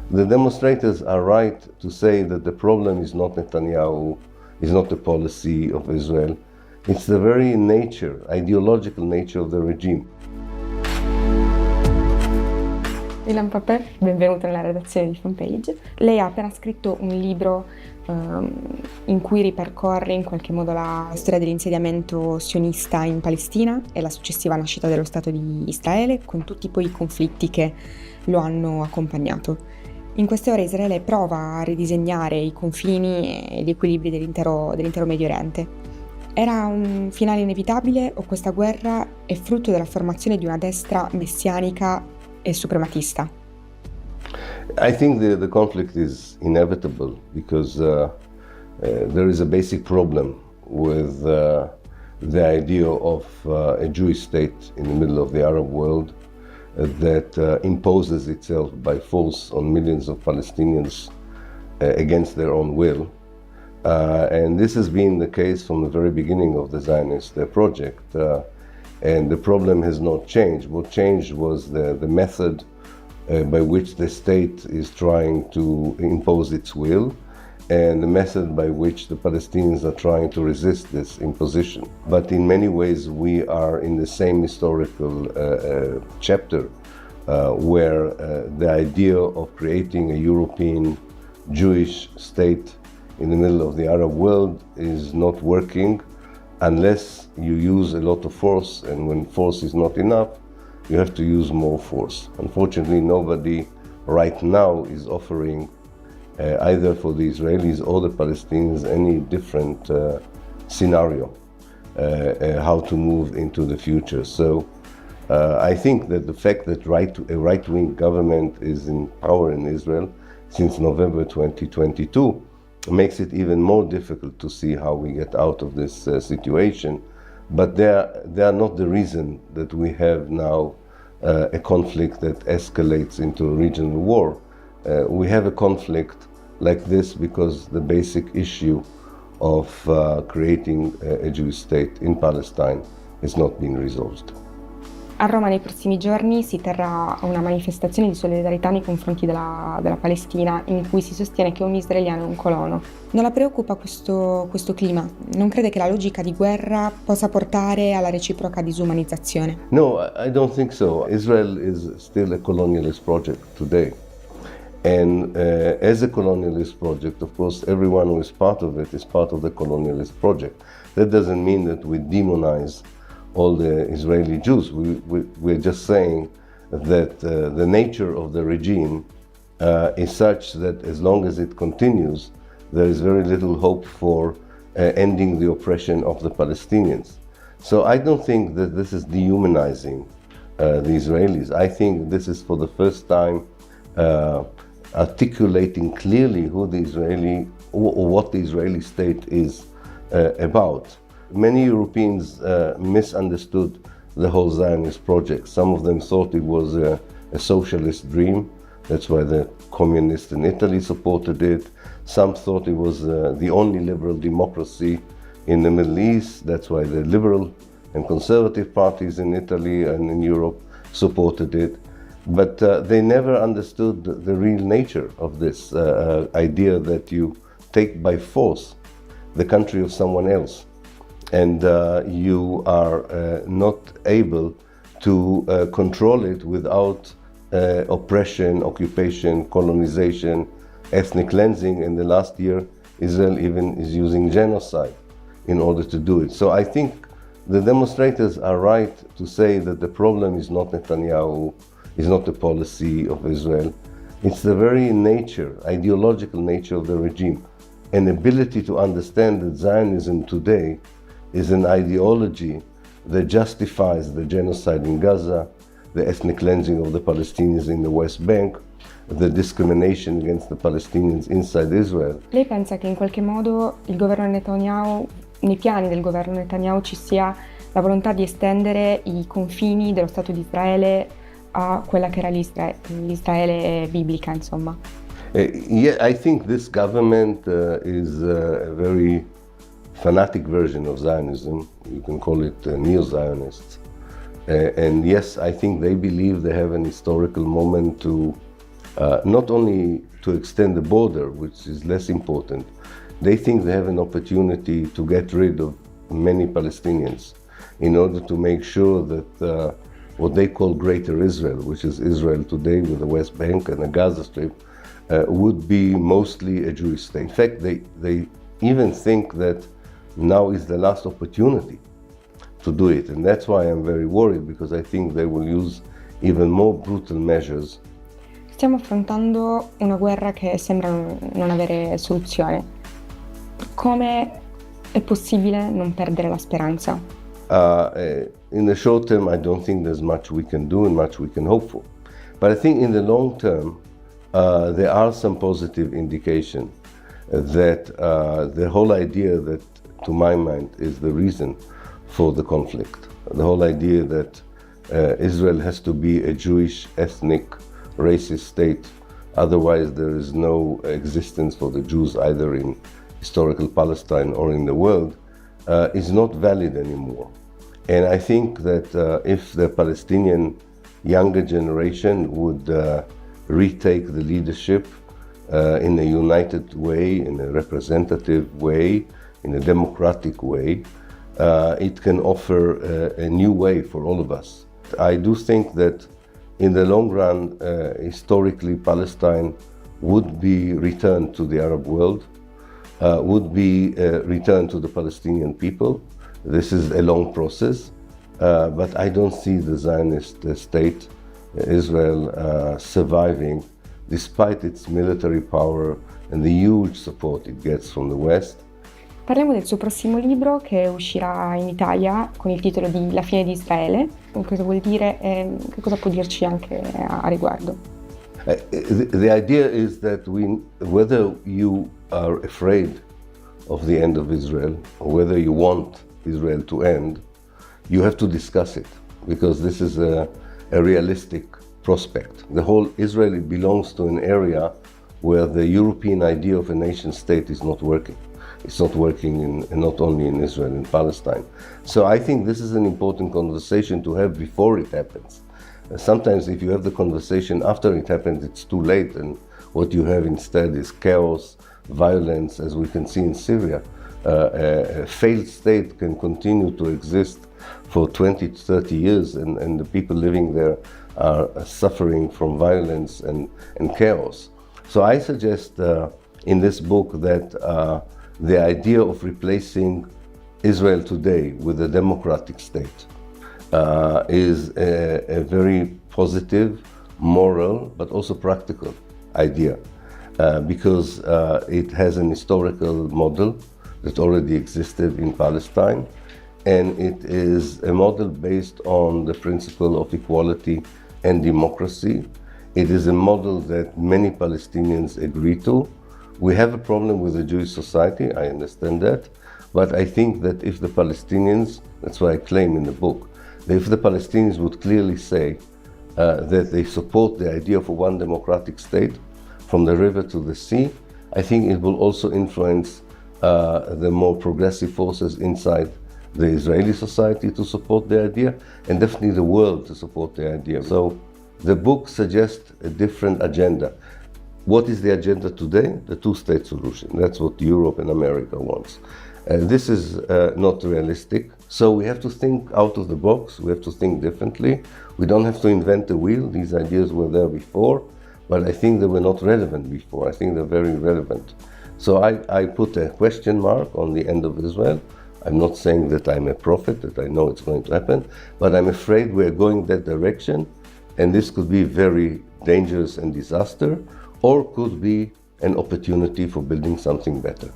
The demonstrators are right to say that the problem is not Netanyahu, is not the policy of Israel. It's the very nature, ideological nature of the regime. Ilan Pappe, benvenuto nella redazione di Fanpage. Lei ha appena scritto un libro in cui ripercorre in qualche modo la storia dell'insediamento sionista in Palestina e la successiva nascita dello Stato di Israele, con tutti poi i conflitti che lo hanno accompagnato. In queste ore Israele prova a ridisegnare i confini e gli equilibri dell'intero Medio Oriente. Era un finale inevitabile o questa guerra è frutto della formazione di una destra messianica e suprematista? I think the conflict is inevitable because there is a basic problem with the idea of a Jewish state in the middle of the Arab world that imposes itself by force on millions of Palestinians against their own will. And this has been the case from the very beginning of the Zionist project. And the problem has not changed. What changed was the method by which the state is trying to impose its will, and the method by which the Palestinians are trying to resist this imposition. But in many ways, we are in the same historical chapter where the idea of creating a European Jewish state in the middle of the Arab world is not working unless you use a lot of force, and when force is not enough, you have to use more force. Unfortunately, nobody right now is offering either for the Israelis or the Palestinians any different scenario how to move into the future. So I think that the fact that a right-wing government is in power in Israel since November 2022 makes it even more difficult to see how we get out of this situation. But they are not the reason that we have now a conflict that escalates into a regional war. We have a conflict like this because the basic issue of creating a Jewish state in Palestine has not been resolved. A Roma nei prossimi giorni si terrà una manifestazione di solidarietà nei confronti della Palestina, in cui si sostiene che un israeliano è un colono. Non la preoccupa questo clima? Non crede che la logica di guerra possa portare alla reciproca disumanizzazione? No, I don't think so. Israel is still a colonialist project today. And as a colonialist project, of course, everyone who is part of it is part of the colonialist project. That doesn't mean that we demonize all the Israeli Jews. We're just saying that the nature of the regime is such that as long as it continues, there is very little hope for ending the oppression of the Palestinians. So I don't think that this is dehumanizing the Israelis. I think this is for the first time articulating clearly who the Israeli or what the Israeli state is about. Many Europeans misunderstood the whole Zionist project. Some of them thought it was a socialist dream. That's why the communists in Italy supported it. Some thought it was the only liberal democracy in the Middle East. That's why the liberal and conservative parties in Italy and in Europe supported it. But they never understood the real nature of this idea that you take by force the country of someone else. And you are not able to control it without oppression, occupation, colonization, ethnic cleansing. In the last year, Israel even is using genocide in order to do it. So I think the demonstrators are right to say that the problem is not Netanyahu, is not the policy of Israel. It's the very nature, ideological nature of the regime. An ability to understand that Zionism today is an ideology that justifies the genocide in Gaza, the ethnic cleansing of the Palestinians in the West Bank, the discrimination against the Palestinians inside Israel. Lei pensa che in qualche modo il governo Netanyahu, nei piani del governo Netanyahu ci sia la volontà di estendere i confini dello Stato di Israele a quella che era l'Israele biblica, insomma? Yeah, I think this government is a very fanatic version of Zionism. You can call it neo-Zionists. And yes, I think they believe they have an historical moment to not only to extend the border, which is less important. They think they have an opportunity to get rid of many Palestinians in order to make sure that what they call Greater Israel, which is Israel today with the West Bank and the Gaza Strip, would be mostly a Jewish state. In fact, they even think that now is the last opportunity to do it. And that's why I'm very worried, because I think they will use even more brutal measures. Stiamo affrontando una guerra che sembra non avere soluzione. Come è possibile non perdere la speranza? In the short term, I don't think there's much we can do and much we can hope for. But I think in the long term, there are some positive indications that the whole idea that, to my mind, is the reason for the conflict. The whole idea that Israel has to be a Jewish, ethnic, racist state, otherwise there is no existence for the Jews either in historical Palestine or in the world, is not valid anymore. And I think that if the Palestinian younger generation would retake the leadership in a united way, in a representative way, in a democratic way, it can offer a new way for all of us. I do think that in the long run, historically, Palestine would be returned to the Arab world, would be returned to the Palestinian people. This is a long process, but I don't see the Zionist state, Israel, surviving despite its military power and the huge support it gets from the West. Parliamo del suo prossimo libro che uscirà in Italia con il titolo di La fine di Israele. Cosa vuol dire e che cosa può dirci anche a riguardo? The idea is that whether you are afraid of the end of Israel or whether you want Israel to end, you have to discuss it, because this is a realistic prospect. The whole Israel belongs to an area where the European idea of a nation state is not working. It's not working not only in Israel, in Palestine. So I think this is an important conversation to have before it happens. Sometimes if you have the conversation after it happens, it's too late, and what you have instead is chaos, violence, as we can see in Syria. A failed state can continue to exist for 20 to 30 years, and the people living there are suffering from violence and chaos. So I suggest in this book that the idea of replacing Israel today with a democratic state is a very positive, moral, but also practical idea, because it has an historical model that already existed in Palestine, and it is a model based on the principle of equality and democracy. It is a model that many Palestinians agree to. We have a problem with the Jewish society, I understand that, but I think that if the Palestinians, that's what I claim in the book, that if the Palestinians would clearly say that they support the idea of a one democratic state from the river to the sea, I think it will also influence the more progressive forces inside the Israeli society to support the idea, and definitely the world to support the idea. So the book suggests a different agenda. What is the agenda today? The two-state solution. That's what Europe and America wants. And this is not realistic. So we have to think out of the box. We have to think differently. We don't have to invent the wheel. These ideas were there before, but I think they were not relevant before. I think they're very relevant. So I put a question mark on the end of Israel. I'm not saying that I'm a prophet, that I know it's going to happen, but I'm afraid we're going that direction, and this could be very dangerous and disaster, or could be an opportunity for building something better.